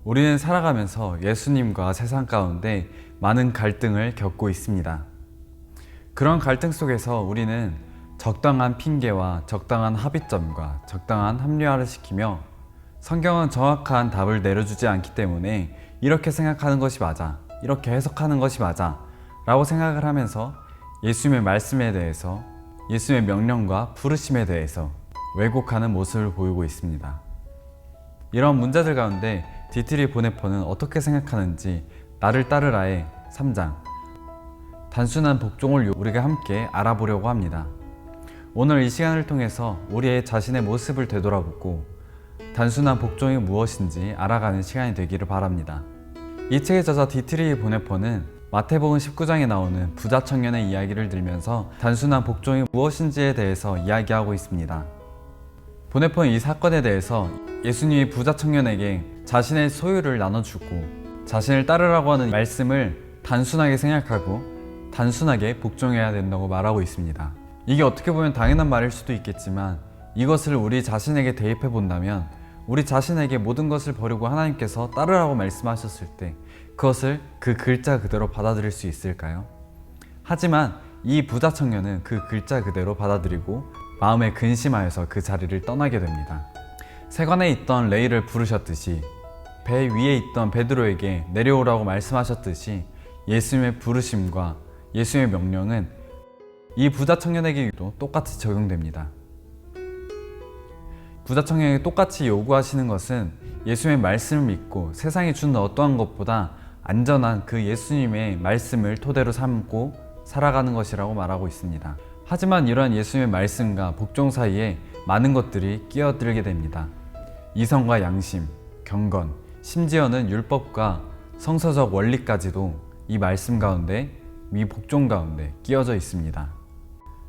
우리는 살아가면서 예수님과 세상 가운데 많은 갈등을 겪고 있습니다. 그런 갈등 속에서 우리는 적당한 핑계와 적당한 합의점과 적당한 합리화를 시키며 성경은 정확한 답을 내려주지 않기 때문에 이렇게 생각하는 것이 맞아, 이렇게 해석하는 것이 맞아 라고 생각을 하면서 예수님의 말씀에 대해서, 예수님의 명령과 부르심에 대해서 왜곡하는 모습을 보이고 있습니다. 이런 문제들 가운데 디트리 보네퍼는 어떻게 생각하는지 나를 따르라의 3장 단순한 복종을 우리가 함께 알아보려고 합니다. 오늘 이 시간을 통해서 우리의 자신의 모습을 되돌아보고 단순한 복종이 무엇인지 알아가는 시간이 되기를 바랍니다. 이 책의 저자 디트리 보네퍼는 마태복음 19장에 나오는 부자 청년의 이야기를 들면서 단순한 복종이 무엇인지에 대해서 이야기하고 있습니다. 보네퍼는 이 사건에 대해서 예수님이 부자 청년에게 자신의 소유를 나눠주고 자신을 따르라고 하는 말씀을 단순하게 생각하고 단순하게 복종해야 된다고 말하고 있습니다. 이게 어떻게 보면 당연한 말일 수도 있겠지만 이것을 우리 자신에게 대입해 본다면 우리 자신에게 모든 것을 버리고 하나님께서 따르라고 말씀하셨을 때 그것을 그 글자 그대로 받아들일 수 있을까요? 하지만 이 부자 청년은 그 글자 그대로 받아들이고 마음에 근심하여서 그 자리를 떠나게 됩니다. 세관에 있던 레이를 부르셨듯이 배 위에 있던 베드로에게 내려오라고 말씀하셨듯이 예수님의 부르심과 예수님의 명령은 이 부자 청년에게도 똑같이 적용됩니다. 부자 청년에게 똑같이 요구하시는 것은 예수님의 말씀을 믿고 세상이 주는 어떠한 것보다 안전한 그 예수님의 말씀을 토대로 삼고 살아가는 것이라고 말하고 있습니다. 하지만 이러한 예수님의 말씀과 복종 사이에 많은 것들이 끼어들게 됩니다. 이성과 양심, 경건, 심지어는 율법과 성서적 원리까지도 이 말씀 가운데, 이 복종 가운데 끼어져 있습니다.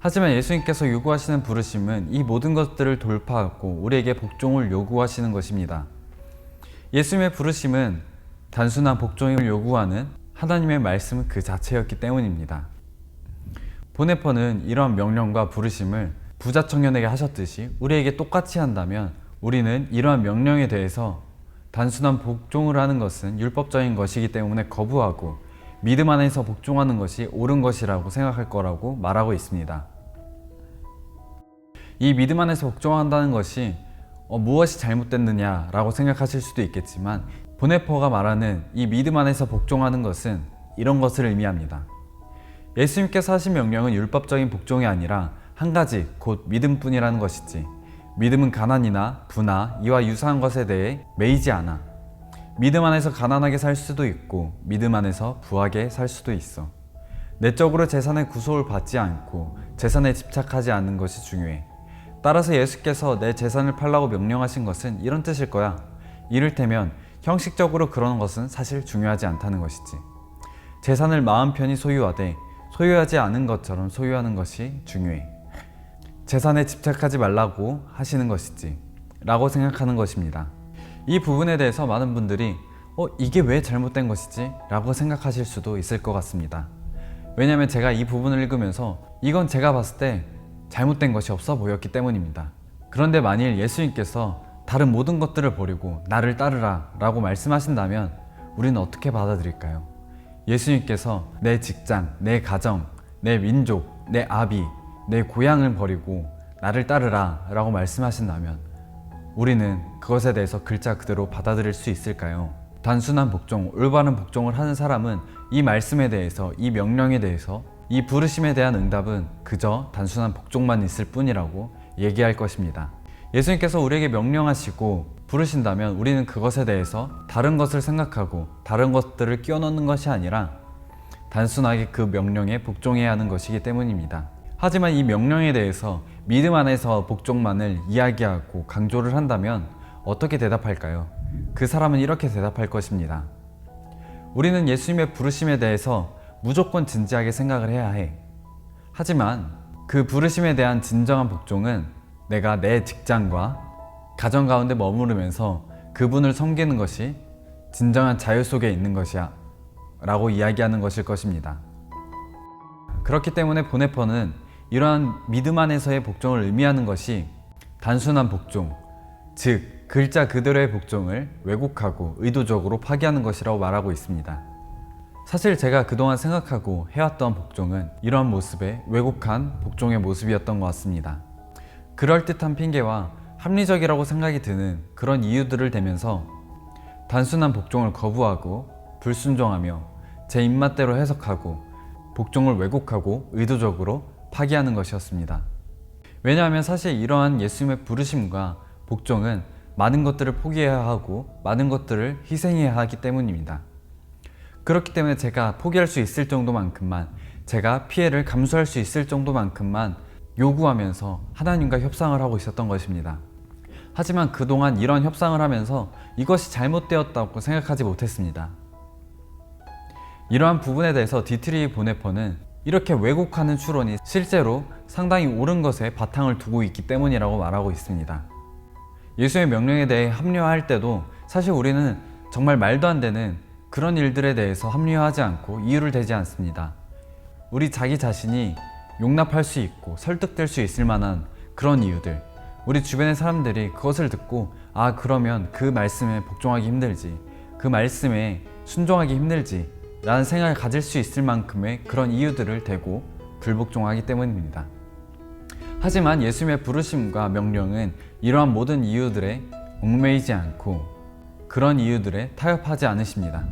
하지만 예수님께서 요구하시는 부르심은 이 모든 것들을 돌파하고 우리에게 복종을 요구하시는 것입니다. 예수님의 부르심은 단순한 복종을 요구하는 하나님의 말씀 그 자체였기 때문입니다. 보네퍼는 이러한 명령과 부르심을 부자 청년에게 하셨듯이 우리에게 똑같이 한다면 우리는 이러한 명령에 대해서 단순한 복종을 하는 것은 율법적인 것이기 때문에 거부하고 믿음 안에서 복종하는 것이 옳은 것이라고 생각할 거라고 말하고 있습니다. 이 믿음 안에서 복종한다는 것이 무엇이 잘못됐느냐라고 생각하실 수도 있겠지만 보네퍼가 말하는 이 믿음 안에서 복종하는 것은 이런 것을 의미합니다. 예수님께서 하신 명령은 율법적인 복종이 아니라 한 가지 곧 믿음뿐이라는 것이지 믿음은 가난이나 부나 이와 유사한 것에 대해 매이지 않아. 믿음 안에서 가난하게 살 수도 있고 믿음 안에서 부하게 살 수도 있어. 내적으로 재산의 구속을 받지 않고 재산에 집착하지 않는 것이 중요해. 따라서 예수께서 내 재산을 팔라고 명령하신 것은 이런 뜻일 거야. 이를테면 형식적으로 그러는 것은 사실 중요하지 않다는 것이지. 재산을 마음 편히 소유하되 소유하지 않은 것처럼 소유하는 것이 중요해. 재산에 집착하지 말라고 하시는 것이지 라고 생각하는 것입니다. 이 부분에 대해서 많은 분들이 이게 왜 잘못된 것이지? 라고 생각하실 수도 있을 것 같습니다. 왜냐하면 제가 이 부분을 읽으면서 이건 제가 봤을 때 잘못된 것이 없어 보였기 때문입니다. 그런데 만일 예수님께서 다른 모든 것들을 버리고 나를 따르라 라고 말씀하신다면 우리는 어떻게 받아들일까요? 예수님께서 내 직장, 내 가정, 내 민족, 내 아비, 내 고향을 버리고 나를 따르라 라고 말씀하신다면 우리는 그것에 대해서 글자 그대로 받아들일 수 있을까요? 단순한 복종, 올바른 복종을 하는 사람은 이 말씀에 대해서, 이 명령에 대해서, 이 부르심에 대한 응답은 그저 단순한 복종만 있을 뿐이라고 얘기할 것입니다. 예수님께서 우리에게 명령하시고 부르신다면 우리는 그것에 대해서 다른 것을 생각하고 다른 것들을 끼워 넣는 것이 아니라 단순하게 그 명령에 복종해야 하는 것이기 때문입니다. 하지만 이 명령에 대해서 믿음 안에서 복종만을 이야기하고 강조를 한다면 어떻게 대답할까요? 그 사람은 이렇게 대답할 것입니다. 우리는 예수님의 부르심에 대해서 무조건 진지하게 생각을 해야 해. 하지만 그 부르심에 대한 진정한 복종은 내가 내 직장과 가정 가운데 머무르면서 그분을 섬기는 것이 진정한 자유 속에 있는 것이야 라고 이야기하는 것일 것입니다. 그렇기 때문에 보네퍼는 이러한 믿음 안에서의 복종을 의미하는 것이 단순한 복종, 즉 글자 그대로의 복종을 왜곡하고 의도적으로 파기하는 것이라고 말하고 있습니다. 사실 제가 그동안 생각하고 해왔던 복종은 이러한 모습의 왜곡한 복종의 모습이었던 것 같습니다. 그럴듯한 핑계와 합리적이라고 생각이 드는 그런 이유들을 대면서 단순한 복종을 거부하고 불순종하며 제 입맛대로 해석하고 복종을 왜곡하고 의도적으로 파기하는 것이었습니다. 왜냐하면 사실 이러한 예수님의 부르심과 복종은 많은 것들을 포기해야 하고 많은 것들을 희생해야 하기 때문입니다. 그렇기 때문에 제가 포기할 수 있을 정도만큼만, 제가 피해를 감수할 수 있을 정도만큼만 요구하면서 하나님과 협상을 하고 있었던 것입니다. 하지만 그동안 이런 협상을 하면서 이것이 잘못되었다고 생각하지 못했습니다. 이러한 부분에 대해서 디트리 보네퍼는 이렇게 왜곡하는 추론이 실제로 상당히 옳은 것에 바탕을 두고 있기 때문이라고 말하고 있습니다. 예수의 명령에 대해 합리화할 때도 사실 우리는 정말 말도 안 되는 그런 일들에 대해서 합리화하지 않고 이유를 대지 않습니다. 우리 자기 자신이 용납할 수 있고 설득될 수 있을 만한 그런 이유들, 우리 주변의 사람들이 그것을 듣고 아 그러면 그 말씀에 복종하기 힘들지, 그 말씀에 순종하기 힘들지 라는 생각을 가질 수 있을 만큼의 그런 이유들을 대고 불복종하기 때문입니다. 하지만 예수님의 부르심과 명령은 이러한 모든 이유들에 얽매이지 않고 그런 이유들에 타협하지 않으십니다.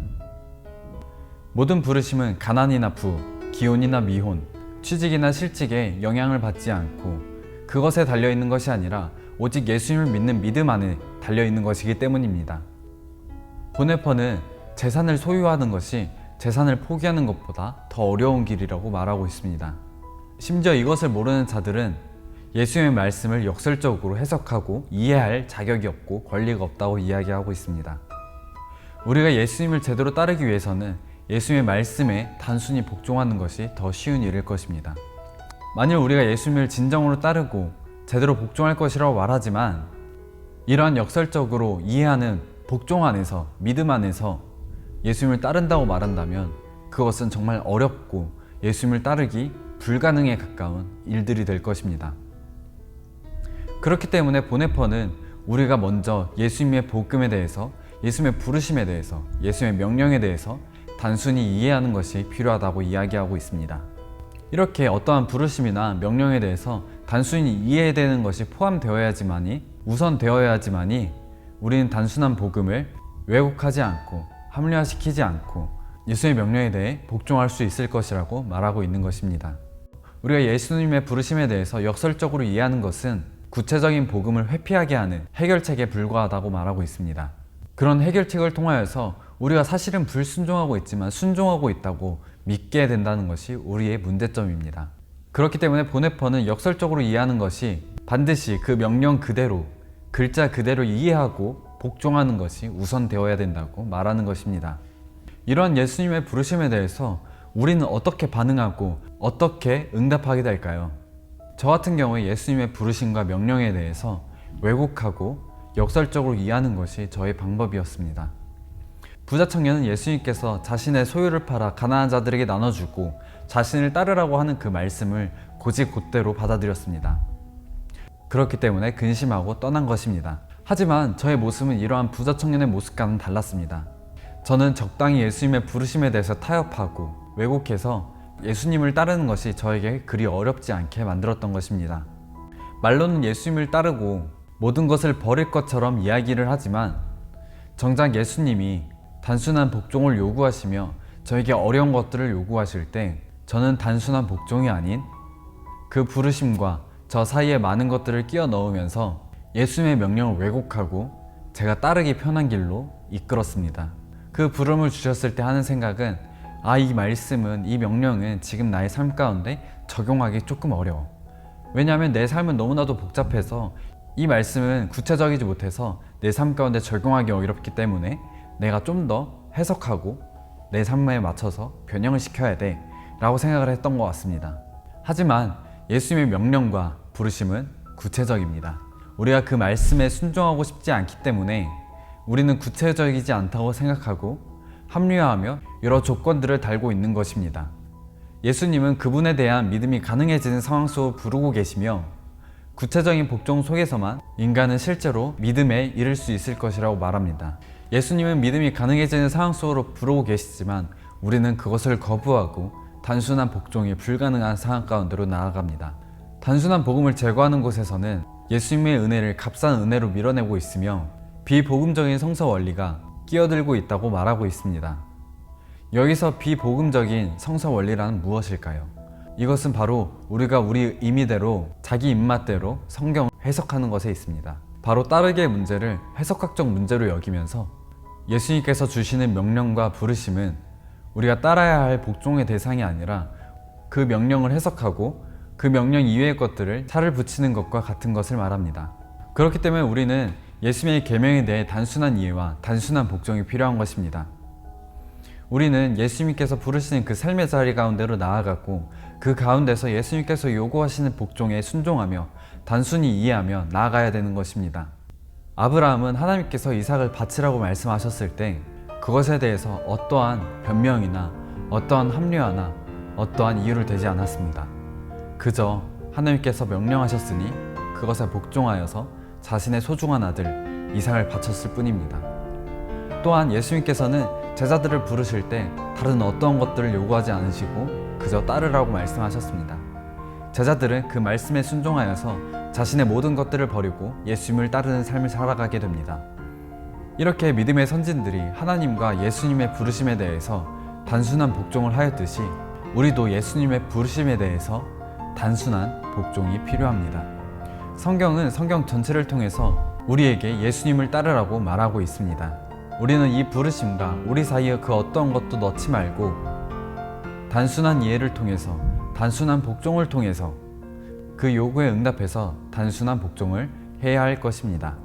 모든 부르심은 가난이나 부, 기혼이나 미혼, 취직이나 실직에 영향을 받지 않고 그것에 달려있는 것이 아니라 오직 예수님을 믿는 믿음 안에 달려있는 것이기 때문입니다. 보네퍼는 재산을 소유하는 것이 재산을 포기하는 것보다 더 어려운 길이라고 말하고 있습니다. 심지어 이것을 모르는 자들은 예수님의 말씀을 역설적으로 해석하고 이해할 자격이 없고 권리가 없다고 이야기하고 있습니다. 우리가 예수님을 제대로 따르기 위해서는 예수님의 말씀에 단순히 복종하는 것이 더 쉬운 일일 것입니다. 만일 우리가 예수님을 진정으로 따르고 제대로 복종할 것이라고 말하지만 이러한 역설적으로 이해하는 복종 안에서, 믿음 안에서 예수님을 따른다고 말한다면 그것은 정말 어렵고 예수님을 따르기 불가능에 가까운 일들이 될 것입니다. 그렇기 때문에 보네퍼는 우리가 먼저 예수님의 복음에 대해서, 예수님의 부르심에 대해서, 예수님의 명령에 대해서 단순히 이해하는 것이 필요하다고 이야기하고 있습니다. 이렇게 어떠한 부르심이나 명령에 대해서 단순히 이해되는 것이 포함되어야지만이, 우선되어야지만이 우리는 단순한 복음을 왜곡하지 않고 합리화시키지 않고 예수의 명령에 대해 복종할 수 있을 것이라고 말하고 있는 것입니다. 우리가 예수님의 부르심에 대해서 역설적으로 이해하는 것은 구체적인 복음을 회피하게 하는 해결책에 불과하다고 말하고 있습니다. 그런 해결책을 통하여서 우리가 사실은 불순종하고 있지만 순종하고 있다고 믿게 된다는 것이 우리의 문제점입니다. 그렇기 때문에 보네퍼는 역설적으로 이해하는 것이 반드시 그 명령 그대로, 글자 그대로 이해하고 복종하는 것이 우선되어야 된다고 말하는 것입니다. 이러한 예수님의 부르심에 대해서 우리는 어떻게 반응하고 어떻게 응답하게 될까요? 저 같은 경우에 예수님의 부르심과 명령에 대해서 왜곡하고 역설적으로 이해하는 것이 저의 방법이었습니다. 부자 청년은 예수님께서 자신의 소유를 팔아 가난한 자들에게 나눠주고 자신을 따르라고 하는 그 말씀을 곧이곧대로 받아들였습니다. 그렇기 때문에 근심하고 떠난 것입니다. 하지만 저의 모습은 이러한 부자 청년의 모습과는 달랐습니다. 저는 적당히 예수님의 부르심에 대해서 타협하고 왜곡해서 예수님을 따르는 것이 저에게 그리 어렵지 않게 만들었던 것입니다. 말로는 예수님을 따르고 모든 것을 버릴 것처럼 이야기를 하지만 정작 예수님이 단순한 복종을 요구하시며 저에게 어려운 것들을 요구하실 때 저는 단순한 복종이 아닌 그 부르심과 저 사이에 많은 것들을 끼워 넣으면서 예수님의 명령을 왜곡하고 제가 따르기 편한 길로 이끌었습니다. 그 부름을 주셨을 때 하는 생각은 이 말씀은, 이 명령은 지금 나의 삶 가운데 적용하기 조금 어려워. 왜냐하면 내 삶은 너무나도 복잡해서 이 말씀은 구체적이지 못해서 내 삶 가운데 적용하기 어렵기 때문에 내가 좀 더 해석하고 내 삶에 맞춰서 변형을 시켜야 돼 라고 생각을 했던 것 같습니다. 하지만 예수님의 명령과 부르심은 구체적입니다. 우리가 그 말씀에 순종하고 싶지 않기 때문에 우리는 구체적이지 않다고 생각하고 합리화하며 여러 조건들을 달고 있는 것입니다. 예수님은 그분에 대한 믿음이 가능해지는 상황 속을 부르고 계시며 구체적인 복종 속에서만 인간은 실제로 믿음에 이를 수 있을 것이라고 말합니다. 예수님은 믿음이 가능해지는 상황 속으로 부르고 계시지만 우리는 그것을 거부하고 단순한 복종이 불가능한 상황 가운데로 나아갑니다. 단순한 복음을 제거하는 곳에서는 예수님의 은혜를 값싼 은혜로 밀어내고 있으며 비복음적인 성서 원리가 끼어들고 있다고 말하고 있습니다. 여기서 비복음적인 성서 원리란 무엇일까요? 이것은 바로 우리가 우리 임의대로 자기 입맛대로 성경을 해석하는 것에 있습니다. 바로 따르기의 문제를 해석학적 문제로 여기면서 예수님께서 주시는 명령과 부르심은 우리가 따라야 할 복종의 대상이 아니라 그 명령을 해석하고 그 명령 이외의 것들을 살을 붙이는 것과 같은 것을 말합니다. 그렇기 때문에 우리는 예수님의 계명에 대해 단순한 이해와 단순한 복종이 필요한 것입니다. 우리는 예수님께서 부르시는 그 삶의 자리 가운데로 나아갔고 그 가운데서 예수님께서 요구하시는 복종에 순종하며 단순히 이해하며 나아가야 되는 것입니다. 아브라함은 하나님께서 이삭을 바치라고 말씀하셨을 때 그것에 대해서 어떠한 변명이나 어떠한 합리화나 어떠한 이유를 대지 않았습니다. 그저 하나님께서 명령하셨으니 그것에 복종하여서 자신의 소중한 아들 이삭을 바쳤을 뿐입니다. 또한 예수님께서는 제자들을 부르실 때 다른 어떠한 것들을 요구하지 않으시고 그저 따르라고 말씀하셨습니다. 제자들은 그 말씀에 순종하여서 자신의 모든 것들을 버리고 예수님을 따르는 삶을 살아가게 됩니다. 이렇게 믿음의 선진들이 하나님과 예수님의 부르심에 대해서 단순한 복종을 하였듯이 우리도 예수님의 부르심에 대해서 단순한 복종이 필요합니다. 성경은 성경 전체를 통해서 우리에게 예수님을 따르라고 말하고 있습니다. 우리는 이 부르심과 우리 사이에 그 어떤 것도 넣지 말고 단순한 이해를 통해서 단순한 복종을 통해서 그 요구에 응답해서 단순한 복종을 해야 할 것입니다.